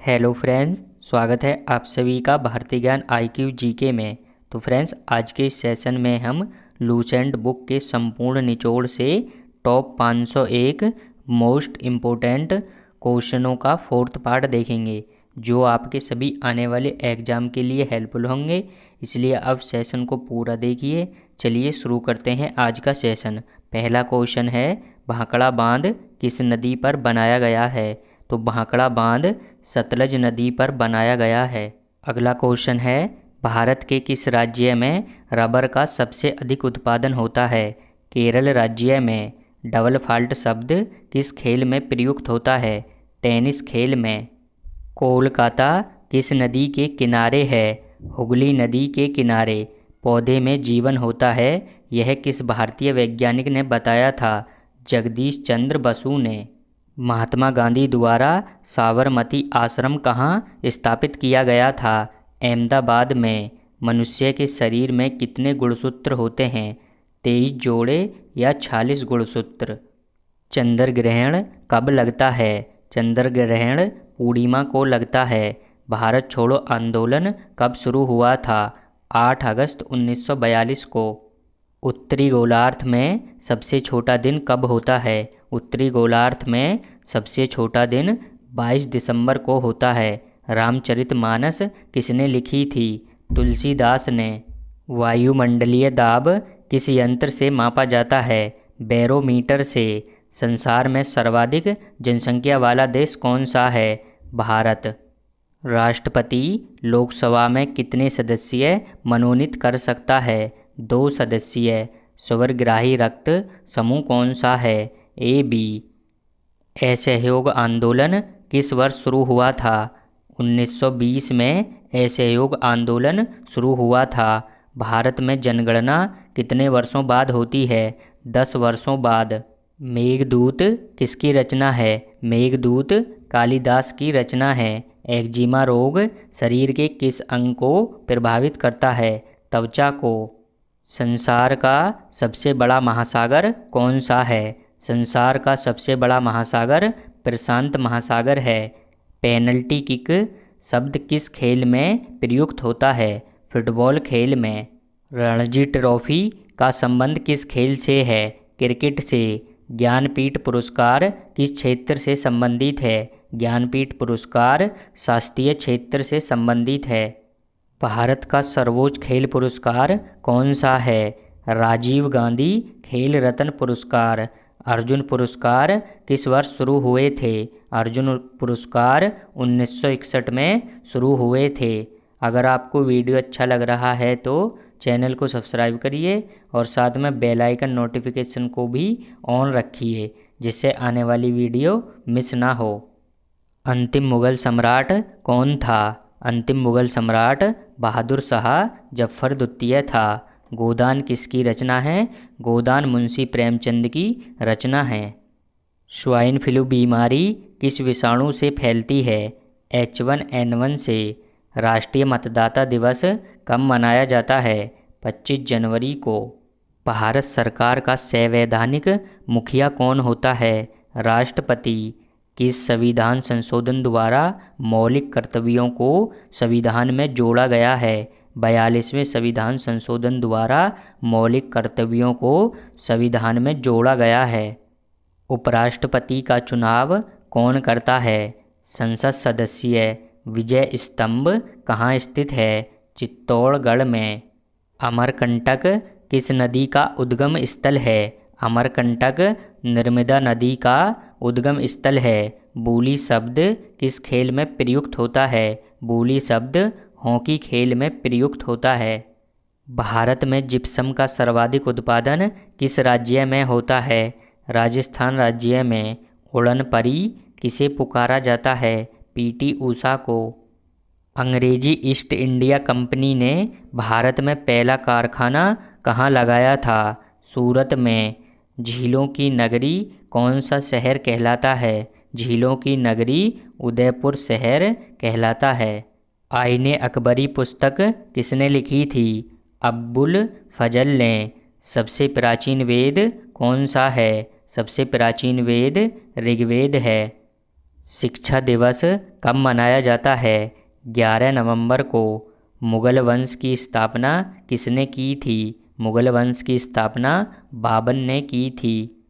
Hello friends, स्वागत है आप सभी का भारतीय ज्ञान IQ जीके में। तो फ्रेंड्स, आज के इस सेशन में हम लूसेंट बुक के संपूर्ण निचोड़ से टॉप 501 मोस्ट इम्पोर्टेंट क्वेश्चनों का फोर्थ पार्ट देखेंगे, जो आपके सभी आने वाले एग्ज़ाम के लिए हेल्पफुल होंगे। इसलिए अब सेशन को पूरा देखिए। चलिए शुरू करते हैं आज का सेशन। पहला क्वेश्चन है, भाखड़ा बांध किस नदी पर बनाया गया है? तो भाखड़ा बांध सतलज नदी पर बनाया गया है। अगला क्वेश्चन है, भारत के किस राज्य में रबर का सबसे अधिक उत्पादन होता है? केरल राज्य में। डबल फॉल्ट शब्द किस खेल में प्रयुक्त होता है? टेनिस खेल में। कोलकाता किस नदी के किनारे है? हुगली नदी के किनारे। पौधे में जीवन होता है, यह किस भारतीय वैज्ञानिक ने बताया था? जगदीश चंद्र बसु ने। महात्मा गांधी द्वारा साबरमती आश्रम कहाँ स्थापित किया गया था? अहमदाबाद में। मनुष्य के शरीर में कितने गुणसूत्र होते हैं? 23 जोड़े या 46 गुणसूत्र। चंद्र ग्रहण कब लगता है? चंद्र ग्रहण पूर्णिमा को लगता है। भारत छोड़ो आंदोलन कब शुरू हुआ था? 8 अगस्त 1942 को। उत्तरी गोलार्ध में सबसे छोटा दिन कब होता है? उत्तरी गोलार्ध में सबसे छोटा दिन 22 दिसंबर को होता है। रामचरितमानस किसने लिखी थी? तुलसीदास ने। वायुमंडलीय दाब किस यंत्र से मापा जाता है? बैरोमीटर से। संसार में सर्वाधिक जनसंख्या वाला देश कौन सा है? भारत। राष्ट्रपति लोकसभा में कितने सदस्य मनोनीत कर सकता है? 2 सदस्य। स्वरग्राही रक्त समूह कौन सा है? AB। असहयोग आंदोलन किस वर्ष शुरू हुआ था? 1920 में असहयोग आंदोलन शुरू हुआ था। भारत में जनगणना कितने वर्षों बाद होती है? 10 वर्षों बाद। मेघदूत किसकी रचना है? मेघदूत कालिदास की रचना है। एक्जिमा रोग शरीर के किस अंग को प्रभावित करता है? त्वचा को। संसार का सबसे बड़ा महासागर कौन सा है? संसार का सबसे बड़ा महासागर प्रशांत महासागर है। पेनल्टी किक शब्द किस खेल में प्रयुक्त होता है? फुटबॉल खेल में। रणजी ट्रॉफी का संबंध किस खेल से है? क्रिकेट से। ज्ञानपीठ पुरस्कार किस क्षेत्र से संबंधित है? ज्ञानपीठ पुरस्कार शास्त्रीय क्षेत्र से संबंधित है। भारत का सर्वोच्च खेल पुरस्कार कौन सा है? राजीव गांधी खेल रत्न पुरस्कार। अर्जुन पुरस्कार किस वर्ष शुरू हुए थे? अर्जुन पुरस्कार 1961 में शुरू हुए थे। अगर आपको वीडियो अच्छा लग रहा है तो चैनल को सब्सक्राइब करिए और साथ में बेल आइकन नोटिफिकेशन को भी ऑन रखिए, जिससे आने वाली वीडियो मिस ना हो। अंतिम मुगल सम्राट कौन था? अंतिम मुगल सम्राट बहादुर शाह जफर द्वितीय था। गोदान किसकी रचना है? गोदान मुंशी प्रेमचंद की रचना है। स्वाइन फ्लू बीमारी किस विषाणु से फैलती है? H1N1 से। राष्ट्रीय मतदाता दिवस कब मनाया जाता है? 25 जनवरी को। भारत सरकार का संवैधानिक मुखिया कौन होता है? राष्ट्रपति। किस संविधान संशोधन द्वारा मौलिक कर्तव्यों को संविधान में जोड़ा गया है? 42वें संविधान संशोधन द्वारा मौलिक कर्तव्यों को संविधान में जोड़ा गया है। उपराष्ट्रपति का चुनाव कौन करता है? संसद सदस्य। विजय स्तंभ कहाँ स्थित है? चित्तौड़गढ़ में। अमरकंटक किस नदी का उद्गम स्थल है? अमरकंटक नर्मदा नदी का उद्गम स्थल है। बूली शब्द किस खेल में प्रयुक्त होता है? बूली शब्द हॉकी खेल में प्रयुक्त होता है। भारत में जिप्सम का सर्वाधिक उत्पादन किस राज्य में होता है? राजस्थान राज्य में। उड़न परी किसे पुकारा जाता है? PT ऊषा को। अंग्रेजी ईस्ट इंडिया कंपनी ने भारत में पहला कारखाना कहाँ लगाया था? सूरत में। झीलों की नगरी कौन सा शहर कहलाता है? झीलों की नगरी उदयपुर शहर कहलाता है। आईने अकबरी पुस्तक किसने लिखी थी? अब्बुल फजल ने। सबसे प्राचीन वेद कौन सा है? सबसे प्राचीन वेद ऋग्वेद है। शिक्षा दिवस कब मनाया जाता है? 11 नवंबर को। मुगल वंश की स्थापना किसने की थी? मुगल वंश की स्थापना बाबर ने की थी।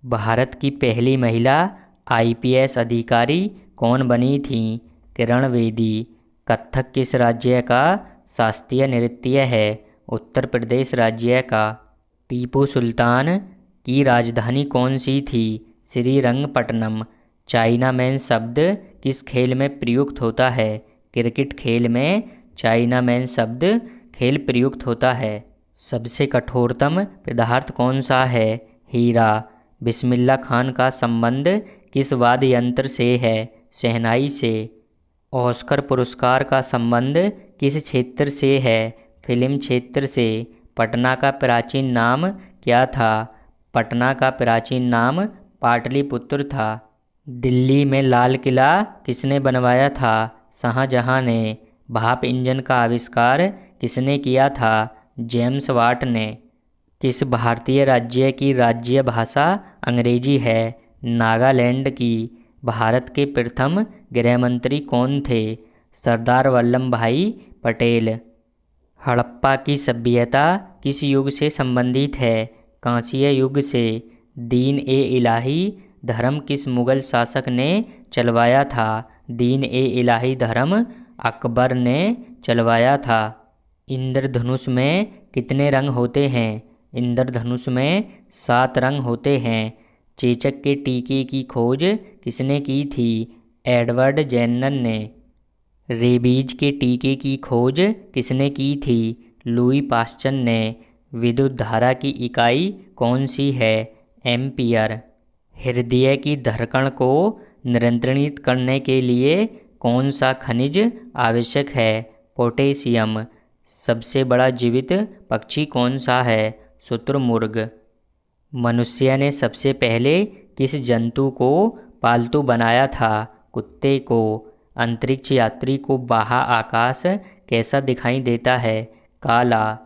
भारत की पहली महिला आईपीएस अधिकारी कौन बनी थी? किरण बेदी। कथक किस राज्य का शास्त्रीय नृत्य है? उत्तर प्रदेश राज्य का। टीपू सुल्तान की राजधानी कौन सी थी? श्रीरंगपट्टनम। चाइनामैन शब्द किस खेल में प्रयुक्त होता है? क्रिकेट खेल में चाइनामैन शब्द खेल प्रयुक्त होता है। सबसे कठोरतम पदार्थ कौन सा है? हीरा। बिस्मिल्लाह खान का संबंध किस वाद्य यंत्र से है? शहनाई से। ऑस्कर पुरस्कार का संबंध किस क्षेत्र से है? फिल्म क्षेत्र से। पटना का प्राचीन नाम क्या था? पटना का प्राचीन नाम पाटलिपुत्र था। दिल्ली में लाल किला किसने बनवाया था? शाहजहां ने। भाप इंजन का आविष्कार किसने किया था? जेम्स वाट ने। किस भारतीय राज्य की राज्य भाषा अंग्रेजी है? नागालैंड की। भारत के प्रथम गृहमंत्री कौन थे? सरदार वल्लभ भाई पटेल। हड़प्पा की सभ्यता किस युग से संबंधित है? कांस्य युग से। दीन ए इलाही धर्म किस मुगल शासक ने चलवाया था? दीन ए इलाही धर्म अकबर ने चलवाया था। इंद्रधनुष में कितने रंग होते हैं? इंद्रधनुष में 7 रंग होते हैं। चेचक के टीके की खोज किसने की थी? एडवर्ड जेन्नर ने। रेबीज के टीके की खोज किसने की थी? लुई पास्चर ने। विद्युत धारा की इकाई कौन सी है? एम्पियर। हृदय की धड़कन को नियंत्रित करने के लिए कौन सा खनिज आवश्यक है? पोटेशियम। सबसे बड़ा जीवित पक्षी कौन सा है? शुतुरमुर्ग। मनुष्य ने सबसे पहले किस जंतु को पालतू बनाया था? कुत्ते को। अंतरिक्ष यात्री को बाह्य आकाश कैसा दिखाई देता है? काला।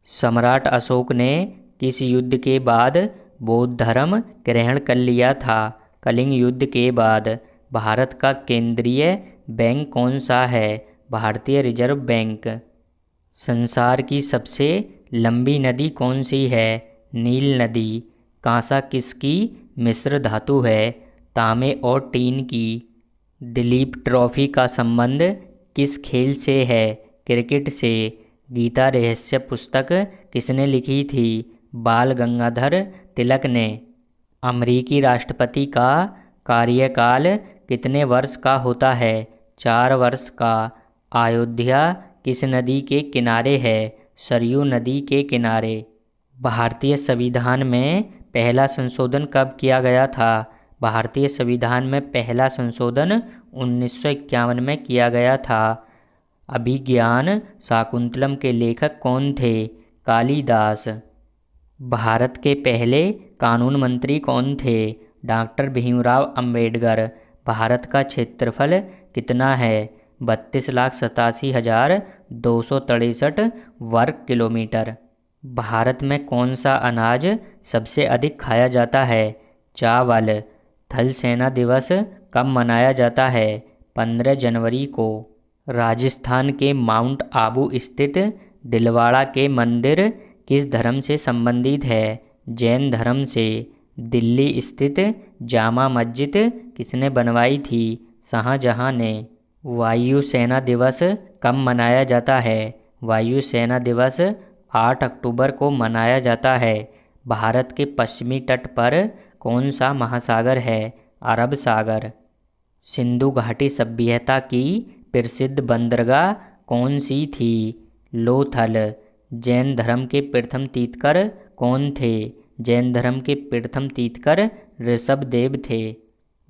सम्राट अशोक ने किस युद्ध के बाद बौद्ध धर्म ग्रहण कर लिया था? कलिंग युद्ध के बाद। भारत का केंद्रीय बैंक कौन सा है? भारतीय रिजर्व बैंक। संसार की सबसे लंबी नदी कौन सी है? नील नदी। कांसा किसकी मिश्र धातु है? तांबे और टीन की। दिलीप ट्रॉफी का संबंध किस खेल से है? क्रिकेट से। गीता रहस्य पुस्तक किसने लिखी थी? बाल गंगाधर तिलक ने। अमेरिकी राष्ट्रपति का कार्यकाल कितने वर्ष का होता है? 4 वर्ष का। अयोध्या किस नदी के किनारे है? सरयू नदी के किनारे। भारतीय संविधान में पहला संशोधन कब किया गया था? भारतीय संविधान में पहला संशोधन 1951 में किया गया था। अभिज्ञान शाकुंतलम के लेखक कौन थे? कालिदास। भारत के पहले कानून मंत्री कौन थे? डॉक्टर भीमराव अंबेडकर। भारत का क्षेत्रफल कितना है? 32,87,263 वर्ग किलोमीटर। भारत में कौन सा अनाज सबसे अधिक खाया जाता है? चावल। थल सेना दिवस कब मनाया जाता है? 15 जनवरी को। राजस्थान के माउंट आबू स्थित दिलवाड़ा के मंदिर किस धर्म से संबंधित है? जैन धर्म से। दिल्ली स्थित जामा मस्जिद किसने बनवाई थी? शाहजहां ने। वायु सेना दिवस कब मनाया जाता है? वायु सेना दिवस 8 अक्टूबर को मनाया जाता है। भारत के पश्चिमी तट पर कौन सा महासागर है? अरब सागर। सिंधु घाटी सभ्यता की प्रसिद्ध बंदरगाह कौन सी थी? लोथल। जैन धर्म के प्रथम तीर्थंकर कौन थे? जैन धर्म के प्रथम तीर्थंकर ऋषभदेव थे।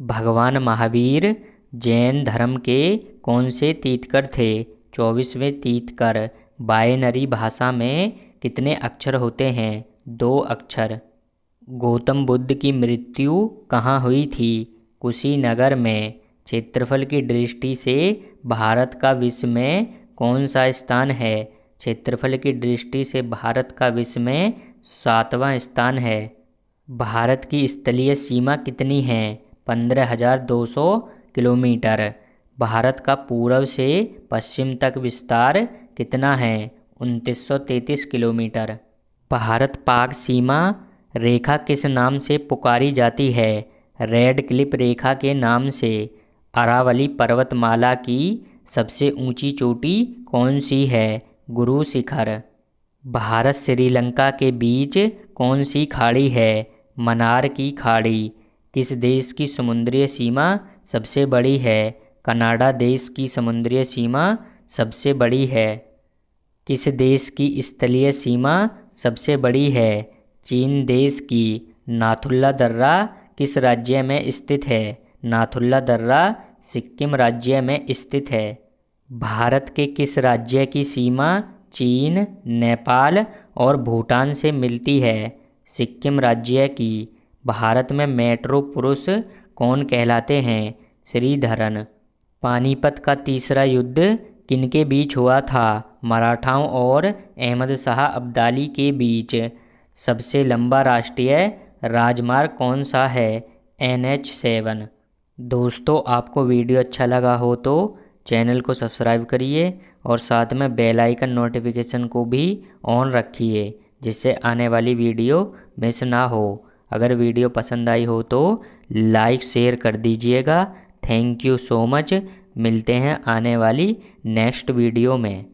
भगवान महावीर जैन धर्म के कौन से तीर्थंकर थे? 24वें तीर्थंकर। बायनरी भाषा में कितने अक्षर होते हैं? 2 अक्षर। गौतम बुद्ध की मृत्यु कहाँ हुई थी? कुशीनगर में। क्षेत्रफल की दृष्टि से भारत का विश्व में कौन सा स्थान है? क्षेत्रफल की दृष्टि से भारत का विश्व में 7वां स्थान है। भारत की स्थलीय सीमा कितनी है? 15,200 किलोमीटर। भारत का पूर्व से पश्चिम तक विस्तार कितना है? 2933 किलोमीटर। भारत पाक सीमा रेखा किस नाम से पुकारी जाती है? रेड क्लिफ रेखा के नाम से। अरावली पर्वतमाला की सबसे ऊंची चोटी कौन सी है? गुरु शिखर। भारत श्रीलंका के बीच कौन सी खाड़ी है? मन्नार की खाड़ी। किस देश की समुद्री सीमा सबसे बड़ी है? कनाडा देश की समुद्री सीमा सबसे बड़ी है। किस देश की स्थलीय सीमा सबसे बड़ी है? चीन देश की। नाथुला दर्रा किस राज्य में स्थित है? नाथुला दर्रा सिक्किम राज्य में स्थित है। भारत के किस राज्य की सीमा चीन, नेपाल और भूटान से मिलती है? सिक्किम राज्य की। भारत में मेट्रो पुरुष कौन कहलाते हैं? श्रीधरन। पानीपत का तीसरा युद्ध किनके बीच हुआ था? मराठाओं और अहमद शाह अब्दाली के बीच। सबसे लंबा राष्ट्रीय राजमार्ग कौन सा है? NH7। दोस्तों, आपको वीडियो अच्छा लगा हो तो चैनल को सब्सक्राइब करिए और साथ में बेल आइकन नोटिफिकेशन को भी ऑन रखिए, जिससे आने वाली वीडियो मिस ना हो। अगर वीडियो पसंद आई हो तो लाइक शेयर कर दीजिएगा। Thank you so much. मिलते हैं आने वाली नेक्स्ट वीडियो में।